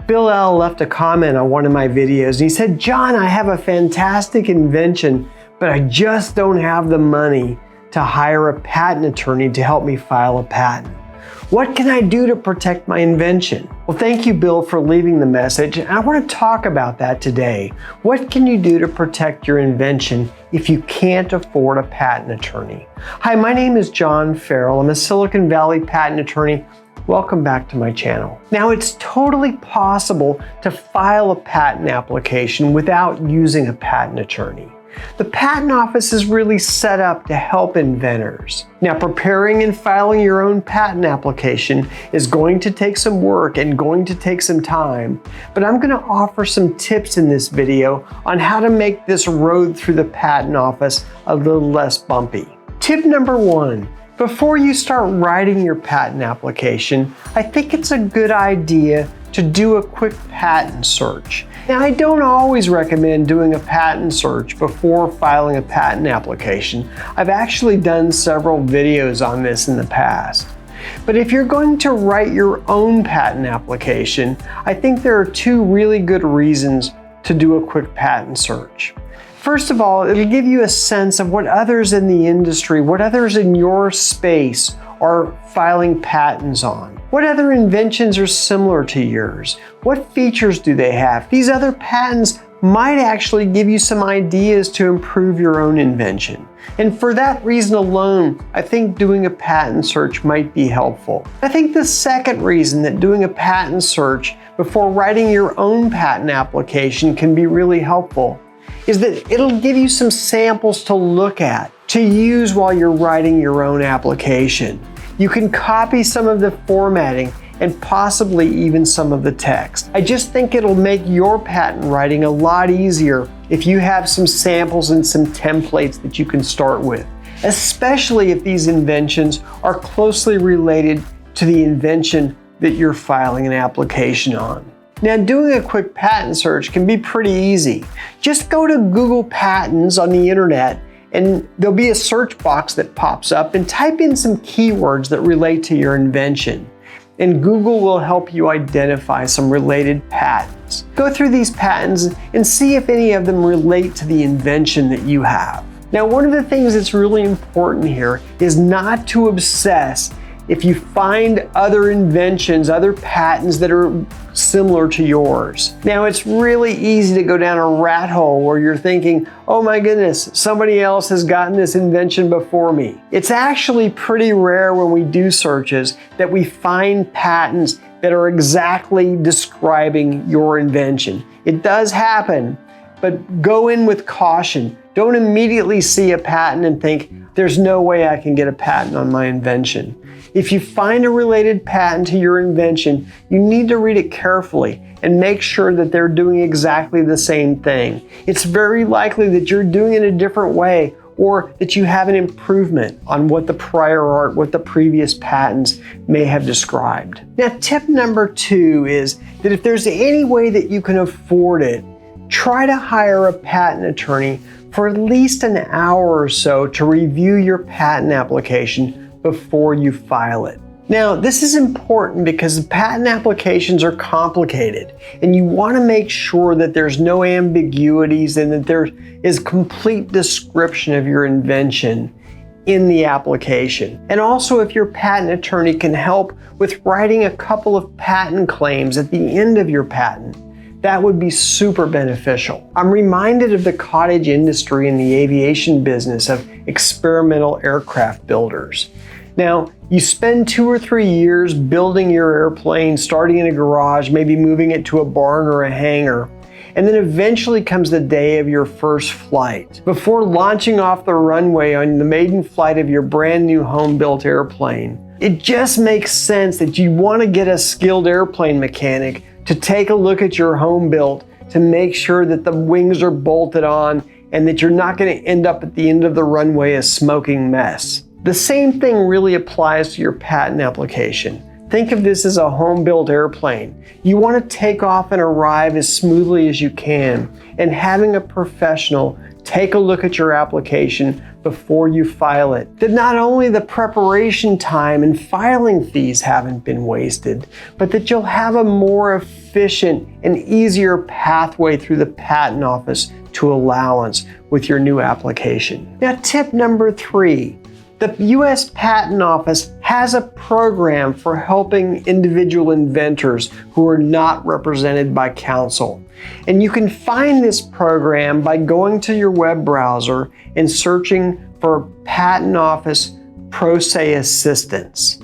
Bill L. left a comment on one of my videos and he said, "John, I have a fantastic invention, but I just don't have the money to hire a patent attorney to help me file a patent. What can I do to protect my invention?" Well, thank you, Bill, for leaving the message. And I want to talk about that today. What can you do to protect your invention if you can't afford a patent attorney? Hi, my name is John Farrell. I'm a Silicon Valley patent attorney. Welcome back to my channel. Now, it's totally possible to file a patent application without using a patent attorney. The patent office is really set up to help inventors. Now, preparing and filing your own patent application is going to take some work and going to take some time, but I'm going to offer some tips in this video on how to make this road through the patent office a little less bumpy. Tip number 1. Before you start writing your patent application, I think it's a good idea to do a quick patent search. Now, I don't always recommend doing a patent search before filing a patent application. I've actually done several videos on this in the past. But if you're going to write your own patent application, I think there are 2 really good reasons to do a quick patent search. First of all, it'll give you a sense of what others in the industry, what others in your space are filing patents on. What other inventions are similar to yours? What features do they have? These other patents might actually give you some ideas to improve your own invention. And for that reason alone, I think doing a patent search might be helpful. I think the second reason that doing a patent search before writing your own patent application can be really helpful is that it'll give you some samples to look at, to use while you're writing your own application. You can copy some of the formatting and possibly even some of the text. I just think it'll make your patent writing a lot easier if you have some samples and some templates that you can start with, especially if these inventions are closely related to the invention that you're filing an application on. Now, doing a quick patent search can be pretty easy. Just go to Google Patents on the internet and there'll be a search box that pops up and type in some keywords that relate to your invention. And Google will help you identify some related patents. Go through these patents and see if any of them relate to the invention that you have. Now, one of the things that's really important here is not to obsess if you find other inventions, other patents that are similar to yours. Now, it's really easy to go down a rat hole where you're thinking, oh my goodness, somebody else has gotten this invention before me. It's actually pretty rare when we do searches that we find patents that are exactly describing your invention. It does happen, but go in with caution. Don't immediately see a patent and think, there's no way I can get a patent on my invention. If you find a related patent to your invention, you need to read it carefully and make sure that they're doing exactly the same thing. It's very likely that you're doing it a different way or that you have an improvement on what the prior art, what the previous patents may have described. Now, tip number 2 is that if there's any way that you can afford it, try to hire a patent attorney for at least an hour or so to review your patent application before you file it. Now, this is important because patent applications are complicated and you want to make sure that there's no ambiguities and that there is complete description of your invention in the application. And also, if your patent attorney can help with writing a couple of patent claims at the end of your patent, that would be super beneficial. I'm reminded of the cottage industry in the aviation business of experimental aircraft builders. Now, you spend 2 or 3 years building your airplane, starting in a garage, maybe moving it to a barn or a hangar, and then eventually comes the day of your first flight. Before launching off the runway on the maiden flight of your brand new home-built airplane, it just makes sense that you want to get a skilled airplane mechanic to take a look at your home built to make sure that the wings are bolted on and that you're not going to end up at the end of the runway a smoking mess. The same thing really applies to your patent application. Think of this as a home-built airplane. You want to take off and arrive as smoothly as you can, and having a professional take a look at your application before you file it, that not only the preparation time and filing fees haven't been wasted, but that you'll have a more efficient and easier pathway through the Patent Office to allowance with your new application. Now, tip number 3. The U.S. Patent Office has a program for helping individual inventors who are not represented by counsel. And you can find this program by going to your web browser and searching for Patent Office Pro Se Assistance.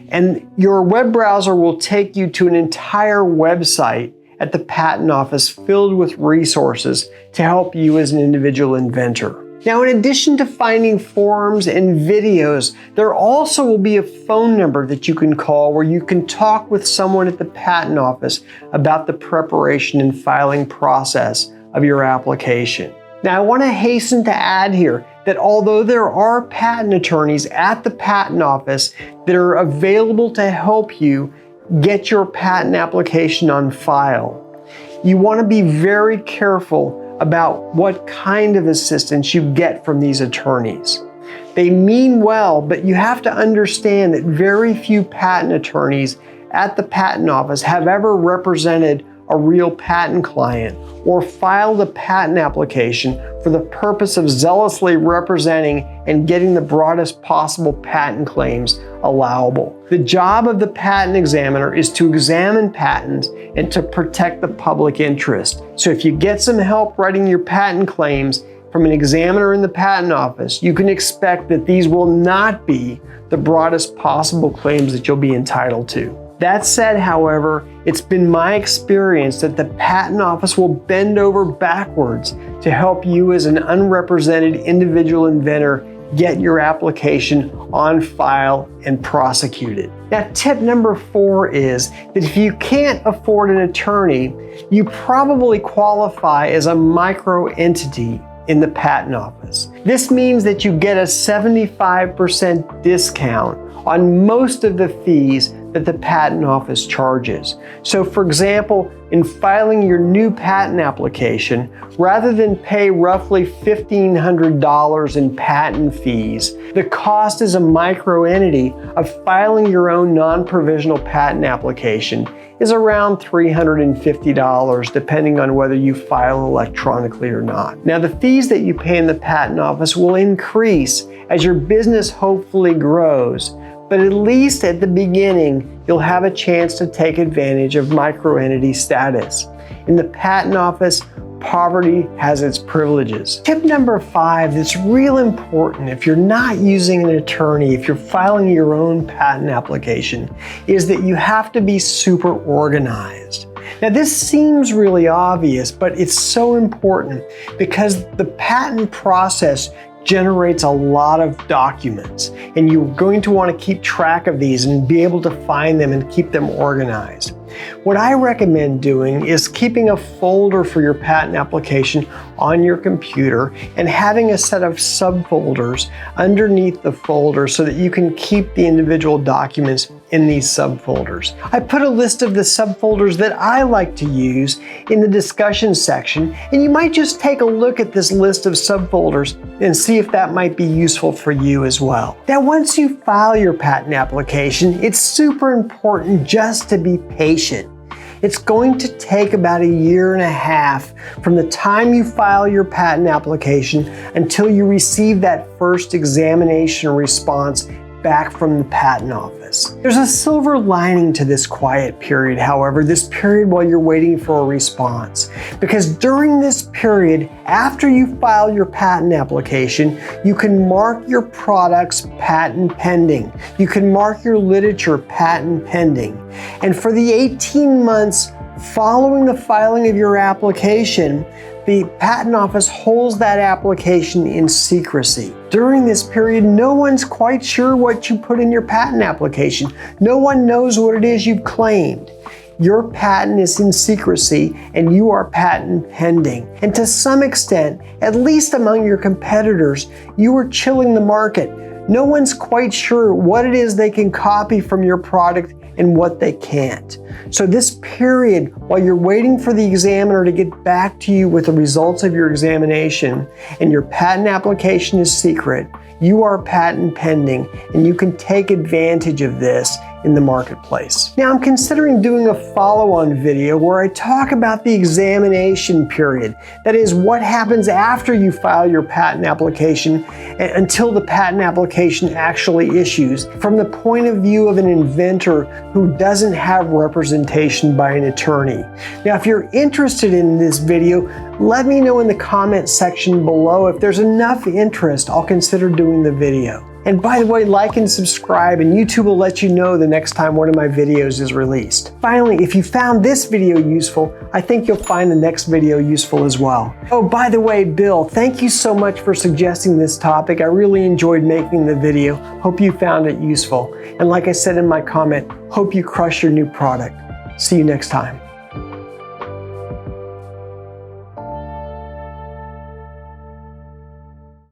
And your web browser will take you to an entire website at the Patent Office filled with resources to help you as an individual inventor. Now, in addition to finding forums and videos, there also will be a phone number that you can call where you can talk with someone at the Patent Office about the preparation and filing process of your application. Now, I want to hasten to add here that although there are patent attorneys at the Patent Office that are available to help you get your patent application on file, you want to be very careful about what kind of assistance you get from these attorneys. They mean well, but you have to understand that very few patent attorneys at the Patent Office have ever represented a real patent client or filed a patent application for the purpose of zealously representing and getting the broadest possible patent claims allowable. The job of the patent examiner is to examine patents and to protect the public interest. So if you get some help writing your patent claims from an examiner in the Patent Office, you can expect that these will not be the broadest possible claims that you'll be entitled to. That said, however, it's been my experience that the Patent Office will bend over backwards to help you as an unrepresented individual inventor get your application on file and prosecuted. Now, tip number 4 is that if you can't afford an attorney, you probably qualify as a micro entity in the Patent Office. This means that you get a 75% discount on most of the fees that the Patent Office charges. So for example, in filing your new patent application, rather than pay roughly $1,500 in patent fees, the cost as a micro entity of filing your own non-provisional patent application is around $350, depending on whether you file electronically or not. Now, the fees that you pay in the Patent Office will increase as your business hopefully grows, but at least at the beginning, you'll have a chance to take advantage of microentity status. In the Patent Office, poverty has its privileges. Tip number 5 that's real important if you're not using an attorney, if you're filing your own patent application, is that you have to be super organized. Now, this seems really obvious, but it's so important because the patent process generates a lot of documents, and you're going to want to keep track of these and be able to find them and keep them organized. What I recommend doing is keeping a folder for your patent application on your computer and having a set of subfolders underneath the folder so that you can keep the individual documents in these subfolders. I put a list of the subfolders that I like to use in the discussion section, and you might just take a look at this list of subfolders and see if that might be useful for you as well. Now, once you file your patent application, it's super important just to be patient. It's going to take about 1.5 years from the time you file your patent application until you receive that first examination response back from the Patent Office. There's a silver lining to this quiet period, however, this period while you're waiting for a response. Because during this period, after you file your patent application, you can mark your products patent pending. You can mark your literature patent pending. And for the 18 months following the filing of your application, the Patent Office holds that application in secrecy. During this period, no one's quite sure what you put in your patent application. No one knows what it is you've claimed. Your patent is in secrecy and you are patent pending. And to some extent, at least among your competitors, you are chilling the market. No one's quite sure what it is they can copy from your product and what they can't. So this period, while you're waiting for the examiner to get back to you with the results of your examination and your patent application is secret, you are patent pending and you can take advantage of this in the marketplace. Now I'm considering doing a follow-on video where I talk about the examination period. That is, what happens after you file your patent application until the patent application actually issues, from the point of view of an inventor who doesn't have representation by an attorney. Now if you're interested in this video, let me know in the comment section below. If there's enough interest, I'll consider doing the video. And by the way, like and subscribe, and YouTube will let you know the next time one of my videos is released. Finally, if you found this video useful, I think you'll find the next video useful as well. Oh, by the way, Bill, thank you so much for suggesting this topic. I really enjoyed making the video. Hope you found it useful. And like I said in my comment, hope you crush your new product. See you next time.